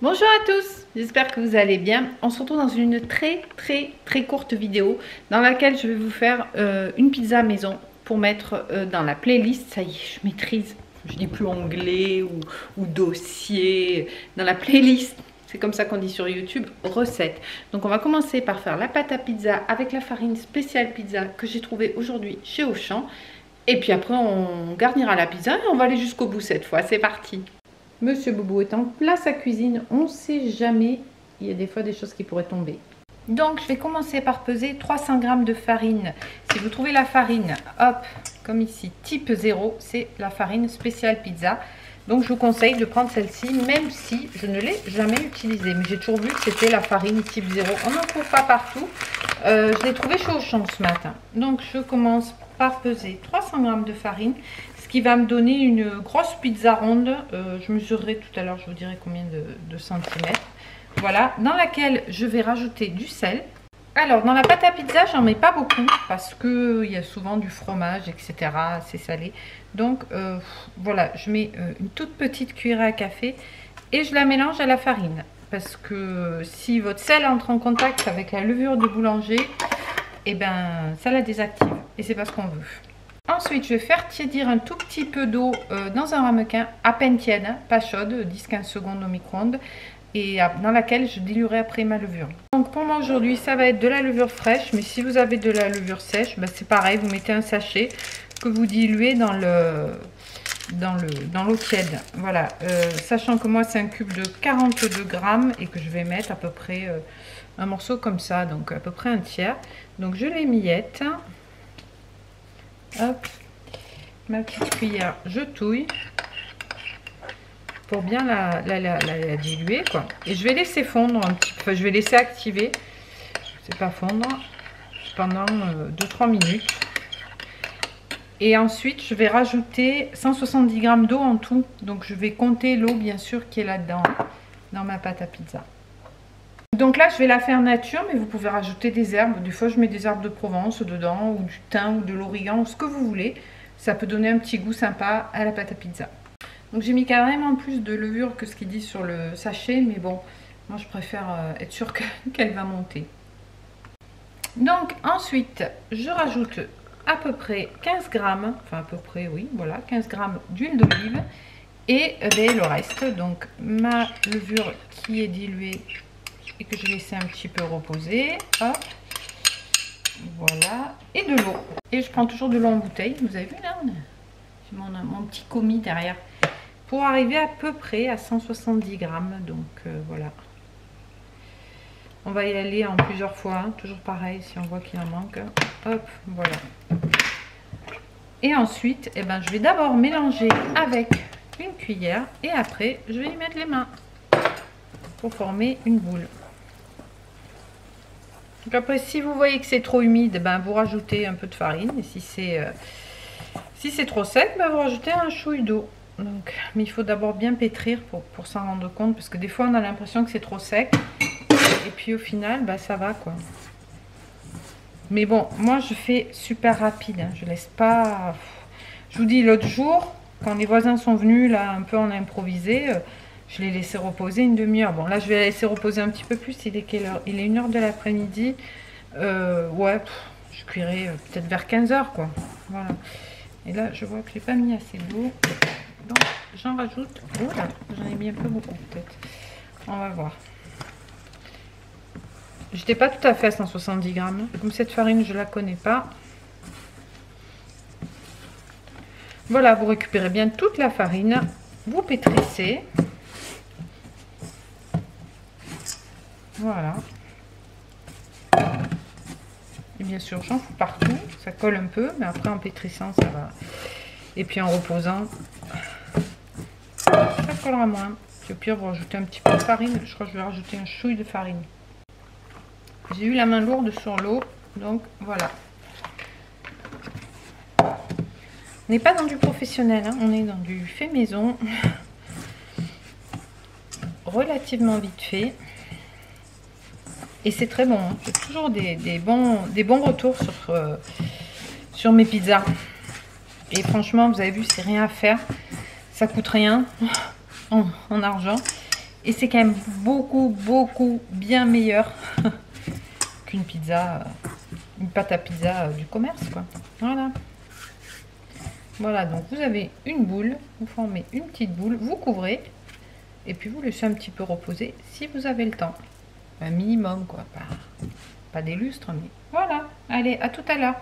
Bonjour à tous, j'espère que vous allez bien. On se retrouve dans une très courte vidéo dans laquelle je vais vous faire une pizza maison pour mettre dans la playlist. Ça y est, je maîtrise, je dis plus onglet ou dossier, dans la playlist. C'est comme ça qu'on dit sur YouTube, recettes. Donc on va commencer par faire la pâte à pizza avec la farine spéciale pizza que j'ai trouvée aujourd'hui chez Auchan. Et puis après on garnira la pizza et on va aller jusqu'au bout cette fois. C'est parti. Monsieur Boubou est en place à cuisine, on ne sait jamais, il y a des fois des choses qui pourraient tomber. Donc je vais commencer par peser 300 g de farine. Si vous trouvez la farine, hop, comme ici, type 0, c'est la farine spéciale pizza. Donc je vous conseille de prendre celle-ci, même si je ne l'ai jamais utilisée. Mais j'ai toujours vu que c'était la farine type 0. On n'en trouve pas partout. Je l'ai trouvée chez Auchan ce matin. Donc je commence par peser 300 g de farine. Qui va me donner une grosse pizza ronde. Je mesurerai tout à l'heure, je vous dirai combien de centimètres. Voilà, dans laquelle je vais rajouter du sel. Alors, dans la pâte à pizza, j'en mets pas beaucoup parce qu'il y a souvent du fromage, etc. C'est salé. Donc, voilà, je mets une toute petite cuillerée à café et je la mélange à la farine. Parce que si votre sel entre en contact avec la levure de boulanger, eh ben, ça la désactive. Et c'est pas ce qu'on veut. Ensuite, je vais faire tiédir un tout petit peu d'eau dans un ramequin, à peine tiède, hein, pas chaude, 10-15 secondes au micro-ondes, et dans laquelle je diluerai après ma levure. Donc pour moi aujourd'hui, ça va être de la levure fraîche, mais si vous avez de la levure sèche, bah, c'est pareil, vous mettez un sachet que vous diluez dans l'eau tiède. Voilà, sachant que moi c'est un cube de 42 grammes et que je vais mettre à peu près un morceau comme ça, donc à peu près un tiers. Donc je les miette. Hop, ma petite cuillère, je touille pour bien la diluer, quoi. Et je vais laisser fondre un petit peu, enfin, je vais laisser activer, c'est pas fondre, pendant 2-3 minutes. Et ensuite, je vais rajouter 170 g d'eau en tout. Donc, je vais compter l'eau, bien sûr, qui est là-dedans, dans ma pâte à pizza. Donc là, je vais la faire nature, mais vous pouvez rajouter des herbes. Des fois, je mets des herbes de Provence dedans, ou du thym, ou de l'origan, ou ce que vous voulez. Ça peut donner un petit goût sympa à la pâte à pizza. Donc j'ai mis carrément plus de levure que ce qu'il dit sur le sachet, mais bon, moi je préfère être sûre qu'elle va monter. Donc ensuite, je rajoute à peu près 15 g, enfin à peu près, oui, voilà, 15 g d'huile d'olive, et le reste, donc ma levure qui est diluée, et que je laissais un petit peu reposer, hop, voilà, et de l'eau. Et je prends toujours de l'eau en bouteille, vous avez vu là, j'ai mon petit commis derrière, pour arriver à peu près à 170 g, donc voilà. On va y aller en plusieurs fois, hein, toujours pareil, si on voit qu'il en manque, hop, voilà. Et ensuite, eh ben, je vais d'abord mélanger avec une cuillère, et après, je vais y mettre les mains, pour former une boule. Donc après, si vous voyez que c'est trop humide, ben, vous rajoutez un peu de farine. Et si c'est trop sec, ben, vous rajoutez un chouïa d'eau. Donc, mais il faut d'abord bien pétrir pour s'en rendre compte. Parce que des fois, on a l'impression que c'est trop sec. Et puis au final, ben, ça va, quoi. Mais bon, moi, je fais super rapide. Hein. Je laisse pas... Je vous dis, l'autre jour, quand les voisins sont venus, là, un peu en improvisé... je l'ai laissé reposer une demi-heure. Bon, là, je vais la laisser reposer un petit peu plus. Il est quelle heure? Il est 1 h de l'après-midi. Ouais, je cuirai peut-être vers 15 h, quoi. Voilà. Et là, je vois que je n'ai pas mis assez d'eau. Donc, j'en rajoute. Oh là, j'en ai mis un peu beaucoup, peut-être. On va voir. J'étais pas tout à fait à 170 g. Comme cette farine, je la connais pas. Voilà, vous récupérez bien toute la farine. Vous pétrissez. Voilà. Et bien sûr, j'en fous partout. Ça colle un peu, mais après en pétrissant, ça va. Et puis en reposant, ça collera moins. Puis au pire, vous rajoutez un petit peu de farine. Je crois que je vais rajouter un chouïa de farine. J'ai eu la main lourde sur l'eau, donc voilà. On n'est pas dans du professionnel, hein. On est dans du fait maison. Relativement vite fait. Et c'est très bon, hein. J'ai toujours des bons retours sur mes pizzas. Et franchement, vous avez vu, c'est rien à faire. Ça coûte rien en argent. Et c'est quand même beaucoup bien meilleur qu'une pizza, une pâte à pizza du commerce, quoi. Voilà. Voilà, donc vous avez une boule, vous formez une petite boule, vous couvrez et puis vous laissez un petit peu reposer si vous avez le temps. Un minimum, quoi. Pas des lustres, mais voilà. Allez, à tout à l'heure.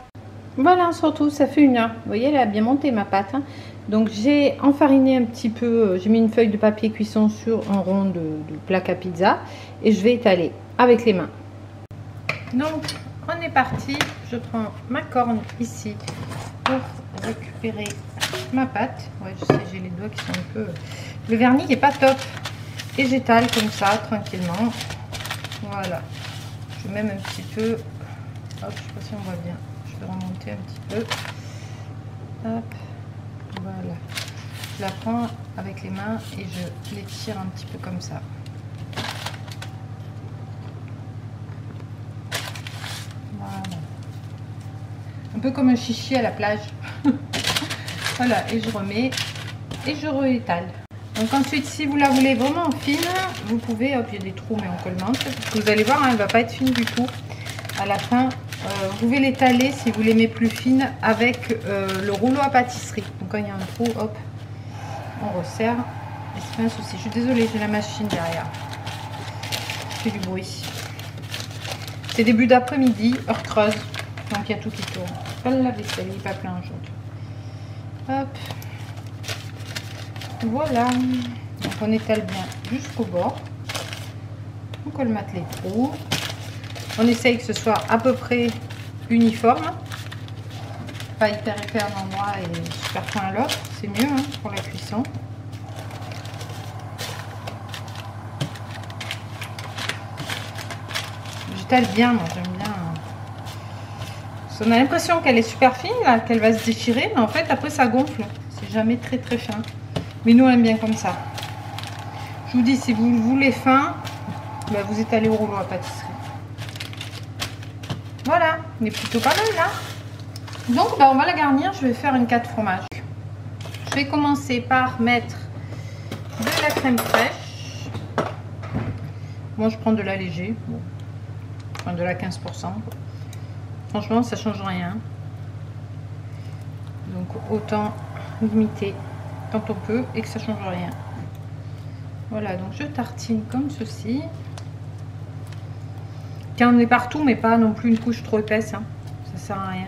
Voilà, surtout, ça fait 1 heure. Vous voyez, elle a bien monté ma pâte. Hein. Donc j'ai enfariné un petit peu, j'ai mis une feuille de papier cuisson sur un rond de plaque à pizza et je vais étaler avec les mains. Donc on est parti, je prends ma corne ici pour récupérer ma pâte. Ouais, je sais, j'ai les doigts qui sont un peu... Le vernis n'est pas top. Et j'étale comme ça, tranquillement. Voilà. Je mets même un petit peu... Hop, je ne sais pas si on voit bien. Je vais remonter un petit peu. Hop. Voilà. Je la prends avec les mains et je l'étire un petit peu comme ça. Voilà. Un peu comme un chichi à la plage. Voilà, et je remets et je réétale. Donc ensuite, si vous la voulez vraiment fine, vous pouvez, hop, il y a des trous mais on colmente, parce que vous allez voir, hein, elle ne va pas être fine du tout. À la fin, vous pouvez l'étaler si vous l'aimez plus fine avec le rouleau à pâtisserie. Donc quand il y a un trou, hop, on resserre. Et c'est pas un souci. Je suis désolée, j'ai la machine derrière. Je fais du bruit. C'est début d'après-midi, heure creuse. Donc il y a tout qui tourne. Pas le lave-vaisselle, il n'est pas plein aujourd'hui. Hop. Voilà. Donc on étale bien jusqu'au bord. On colmate les trous. On essaye que ce soit à peu près uniforme. Pas hyper d'un endroit et super fin à l'autre. C'est mieux hein, pour la cuisson. J'étale bien, moi j'aime bien. On a l'impression qu'elle est super fine, là, qu'elle va se déchirer, mais en fait après ça gonfle. C'est jamais très fin. Mais nous on aime bien comme ça. Je vous dis, si vous le voulez fin, bah, vous étalez au rouleau à pâtisserie. Voilà, mais plutôt pas mal là. Donc bah, on va la garnir, je vais faire une 4 fromages. Je vais commencer par mettre de la crème fraîche. Moi je prends de la léger, bon. Enfin de la 15%. Franchement ça change rien. Donc autant limiter tant on peut et que ça change rien. Voilà, donc je tartine comme ceci. Quand on est partout, mais pas non plus une couche trop épaisse, hein. Ça sert à rien.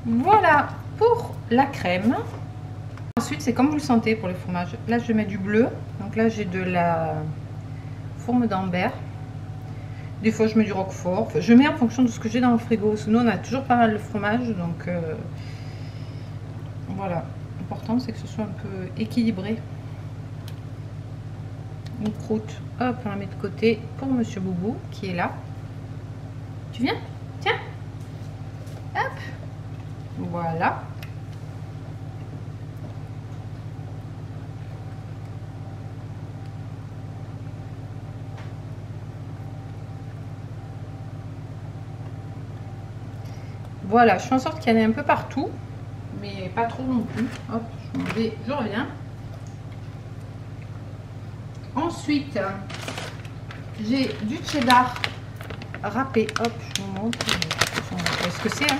Voilà pour la crème. Ensuite, c'est comme vous le sentez pour les fromages. Là, je mets du bleu. Donc là, j'ai de la fourme d'Ambert. Des fois, je mets du roquefort. Enfin, je mets en fonction de ce que j'ai dans le frigo. Sinon, on a toujours pas mal de fromage. Donc, voilà. L'important, c'est que ce soit un peu équilibré. Une croûte, hop, on la met de côté pour Monsieur Boubou qui est là. Tu viens? Tiens. Hop. Voilà. Voilà, je fais en sorte qu'il y en ait un peu partout, mais pas trop non plus. Hop, je reviens. Ensuite, j'ai du cheddar râpé. Hop, je vous montre ce que c'est. Hein.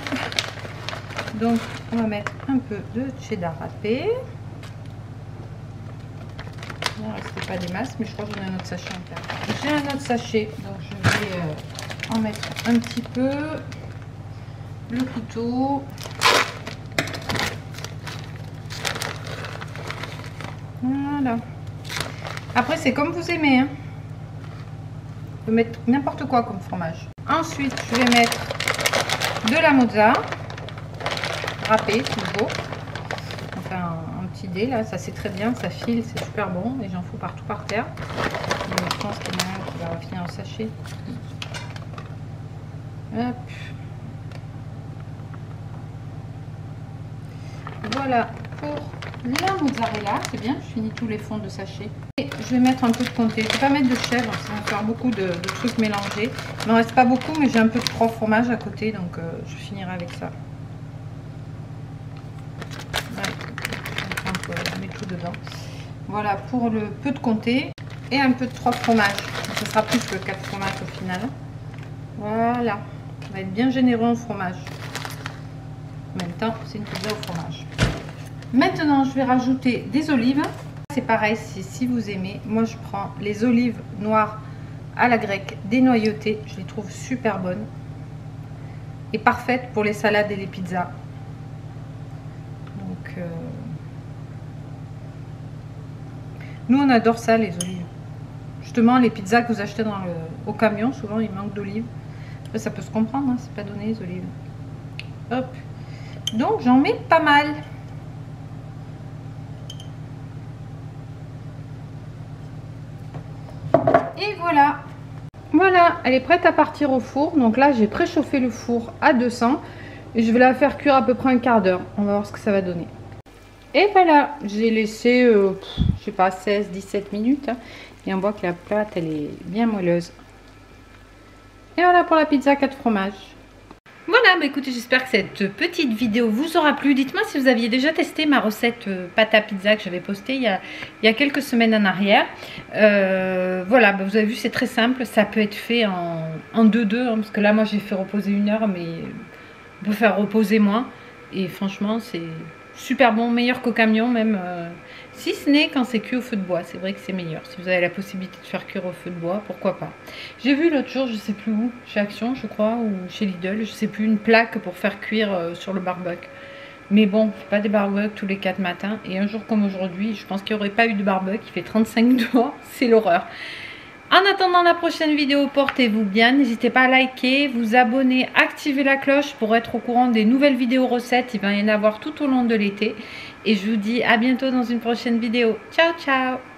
Donc, on va mettre un peu de cheddar râpé. Il ne restait pas des masses, mais je crois que j'en ai un autre sachet encore. J'ai un autre sachet, donc je vais en mettre un petit peu. Le couteau. Voilà. Après, c'est comme vous aimez. Hein. Vous pouvez mettre n'importe quoi comme fromage. Ensuite, je vais mettre de la mozza râpée, toujours. Enfin, un petit dé, là, ça c'est très bien, ça file, c'est super bon. Et j'en fous partout par terre. Donc, je pense qu'il y en a un qui va finir en sachet. Hop. Voilà pour la mozzarella, c'est bien, je finis tous les fonds de sachet. Et je vais mettre un peu de comté, je ne vais pas mettre de chèvre, ça va faire beaucoup de trucs mélangés. Il m'en reste pas beaucoup, mais j'ai un peu de 3 fromages à côté, donc je finirai avec ça. On met tout dedans. Voilà pour le peu de comté et un peu de 3 fromages. Ce sera plus que 4 fromages au final. Voilà, on va être bien généreux en fromage. En même temps, c'est une pizza au fromage. Maintenant, je vais rajouter des olives. C'est pareil, si vous aimez. Moi, je prends les olives noires à la grecque, dénoyautées. Je les trouve super bonnes. Et parfaites pour les salades et les pizzas. Donc, nous, on adore ça, les olives. Justement, les pizzas que vous achetez au camion, souvent, il manque d'olives. Après, ça peut se comprendre, hein, c'est pas donné, les olives. Hop. Donc, j'en mets pas mal. Et voilà. Voilà, elle est prête à partir au four. Donc là, j'ai préchauffé le four à 200. Et je vais la faire cuire à peu près un quart d'heure. On va voir ce que ça va donner. Et voilà, j'ai laissé, je sais pas, 16-17 minutes. Hein, et on voit que la pâte, elle est bien moelleuse. Et voilà pour la pizza 4 fromages. Voilà, bah écoutez, j'espère que cette petite vidéo vous aura plu. Dites-moi si vous aviez déjà testé ma recette pâte à pizza que j'avais postée il y a quelques semaines en arrière. Voilà, bah vous avez vu, c'est très simple. Ça peut être fait en 2-2, hein, parce que là, moi, j'ai fait reposer 1 heure, mais on peut faire reposer moins. Et franchement, c'est super bon, meilleur qu'au camion même. Si ce n'est quand c'est cuit au feu de bois, c'est vrai que c'est meilleur. Si vous avez la possibilité de faire cuire au feu de bois, pourquoi pas. J'ai vu l'autre jour, je sais plus où, chez Action je crois, ou chez Lidl, je sais plus, une plaque pour faire cuire sur le barbecue. Mais bon, pas des barbecues tous les 4 matins. Et un jour comme aujourd'hui, je pense qu'il n'y aurait pas eu de barbecue, il fait 35 dehors, c'est l'horreur. En attendant la prochaine vidéo, portez-vous bien. N'hésitez pas à liker, vous abonner, activer la cloche pour être au courant des nouvelles vidéos recettes. Il va y en avoir tout au long de l'été. Et je vous dis à bientôt dans une prochaine vidéo. Ciao, ciao!